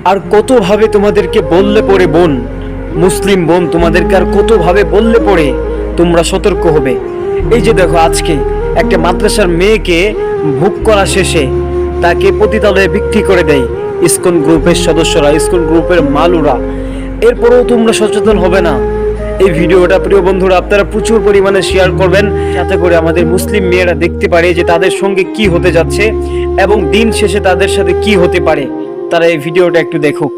আর কতভাবে তোমাদেরকে বললে পরে বোন, মুসলিম বোন, তোমাদেরকে আর কতভাবে বললে পরে তোমরা সতর্ক হবে। এই যে দেখো, আজকে একটা মাদ্রাসার মেয়েকে ভোগ করা শেষে তাকে পতিতালয়ে বিক্রি করে দেয় ইসকন গ্রুপের সদস্যরা, ইসকন গ্রুপের মালুরা। এরপরেও তোমরা সচেতন হবে না। এই ভিডিওটা প্রিয় বন্ধুরা আপনারা প্রচুর পরিমাণে শেয়ার করবেন, যাতে করে আমাদের মুসলিম মেয়েরা দেখতে পারে যে তাদের সঙ্গে কি হতে যাচ্ছে এবং দিন শেষে তাদের সাথে কি হতে পারে। তারা এই ভিডিওটা একটু দেখুক।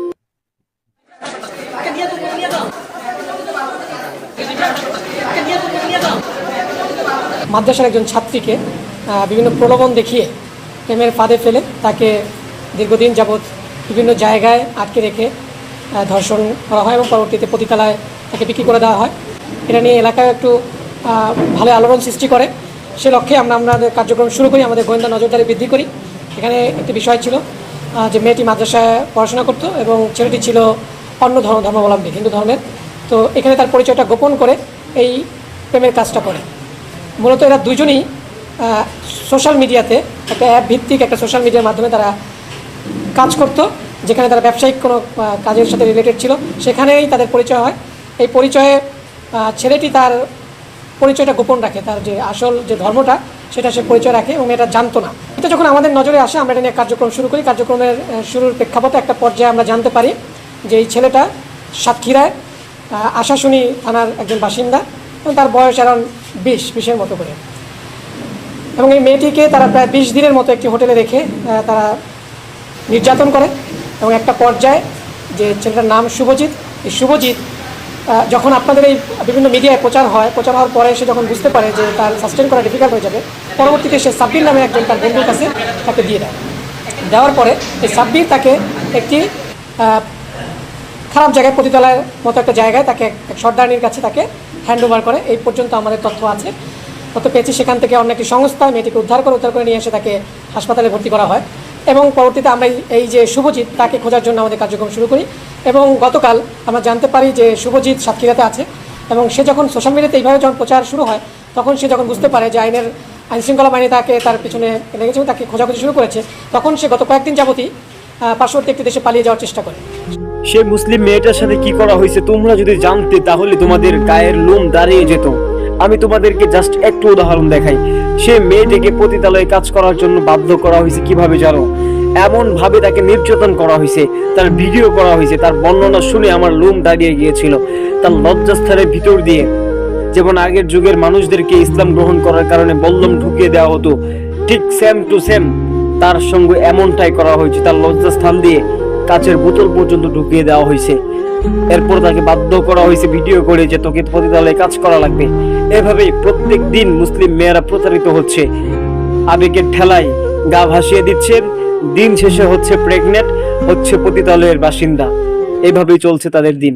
মাদ্রাসার একজন ছাত্রীকে বিভিন্ন প্রলোভন দেখিয়ে প্রেমের ফাঁদে ফেলে তাকে দীর্ঘদিন যাবৎ বিভিন্ন জায়গায় আটকে রেখে ধর্ষণ করা হয় এবং পরবর্তীতে পতিতালয়ে তাকে বিক্রি করে দেওয়া হয়। এটা নিয়ে এলাকায় একটু ভালো আলোড়ন সৃষ্টি করে। সে লক্ষ্যে আমরা আমাদের কার্যক্রম শুরু করি, আমাদের গোয়েন্দা নজরদারি বৃদ্ধি করি। এখানে একটি বিষয় ছিল যে মেয়েটি মাদ্রাসায় পড়াশোনা করত এবং ছেলেটি ছিল অন্য ধর্মাবলম্বী, হিন্দু ধর্মের। তো এখানে তার পরিচয়টা গোপন করে এই প্রেমের কাজটা করে। মূলত এরা দুজনই সোশ্যাল মিডিয়াতে একটা অ্যাপ ভিত্তিক একটা সোশ্যাল মিডিয়ার মাধ্যমে তারা কাজ করতো, যেখানে তারা ব্যবসায়িক কোনো কাজের সাথে রিলেটেড ছিল। সেখানেই তাদের পরিচয় হয়। এই পরিচয়ে ছেলেটি তার পরিচয়টা গোপন রাখে, তার যে আসল যে ধর্মটা সেটা সে পরিচয় রাখে এবং এটা জানতো না। এটা যখন আমাদের নজরে আসে, আমরা এটা নিয়ে কার্যক্রম শুরু করি। কার্যক্রমের শুরুর প্রেক্ষাপটে একটা পর্যায়ে আমরা জানতে পারি যে এই ছেলেটা সাতক্ষীরায় আশাশুনি থানার একজন বাসিন্দা এবং তার বয়স অ্যারাউন্ড 20-20-এর মতো করে। এবং এই মেয়েটিকে তারা প্রায় 20 দিনের মতো একটি হোটেলে রেখে তারা নির্যাতন করে এবং একটা পর্যায়ে যে ছেলেটার নাম শুভজিৎ, এই শুভজিৎ যখন আপনাদের এই বিভিন্ন মিডিয়ায় প্রচার হওয়ার পরে সে যখন বুঝতে পারে যে তার সাস্টেন করা ডিফিকাল্ট হয়ে যাবে, পরবর্তীতে সে সাব্বির নামে একজন তার বন্ধুর কাছে তাকে দিয়ে দেয়। দেওয়ার পরে এই সাব্বির তাকে একটি খারাপ জায়গায়, পতিতালয়ের মতো একটা জায়গায় তাকে এক সর্দারনির কাছে তাকে হ্যান্ড ওভার করে। এই পর্যন্ত আমাদের তথ্য আছে, তথ্য পেয়েছি। সেখান থেকে অন্য একটি সংস্থা মেয়েটিকে উদ্ধার করে নিয়ে এসে তাকে হাসপাতালে ভর্তি করা হয় এবং পরবর্তীতে আমরা এই যে শুভজিৎ তাকে খোঁজার জন্য আমাদের কার্যক্রম শুরু করি। এবং গতকাল আমরা জানতে পারি যে শুভজিৎ সাতক্ষীরাতে আছে এবং সে যখন সোশ্যাল মিডিয়াতে এইভাবে যখন প্রচার শুরু হয়, তখন সে যখন বুঝতে পারে যে আইনশৃঙ্খলা বাহিনী তাকে তার পিছনে লেগেছে এবং তাকে খোঁজাখুঁজি শুরু করেছে, তখন সে গত কয়েকদিন যাবতই পার্শ্ববর্তী একটি দেশে পালিয়ে যাওয়ার চেষ্টা করে। সে মুসলিম মেয়েটার সাথে কি করা হয়েছে তোমরা যদি জানতে, তাহলে তোমাদের গায়ের লোম দাঁড়িয়ে যেত। আমি তোমাদেরকে জাস্ট একটু উদাহরণ দেখাই। সে মেয়েটিকে পতিতালয়ে কাজ করার জন্য বাধ্য করা হয়েছে কিভাবে জানো? এমন ভাবে তাকে নির্যাতন করা হয়েছে, তার ভিডিও করা হয়েছে। তার বর্ণনা শুনে আমার লোম দাঁড়িয়ে গিয়েছিল। তার লজ্জাস্থানের ভিতর দিয়ে, যেমন আগের যুগের মানুষদেরকে ইসলাম গ্রহণ করার কারণে বল্লম ঢুকিয়ে দেওয়া হতো, ঠিক সেম টু সেম তার সঙ্গে এমনটাই করা হয়েছে। তার লজ্জাস্থান দিয়ে কাচের বোতল পর্যন্ত ঢুকিয়ে দেওয়া হয়েছে। এরপর তাকে বাধ্য করা হয়েছে ভিডিও করে যে তোকে পতিতালয়ে কাজ করা লাগবে। এভাবেই প্রত্যেক দিন মুসলিম মেয়েরা প্রতারিত হচ্ছে, আবেগের ঠেলায় গা ভাসিয়ে দিচ্ছে, দিন শেষে হচ্ছে প্রেগনেন্ট, হচ্ছে পতিতালয়ের বাসিন্দা। এভাবেই চলছে তাদের দিন।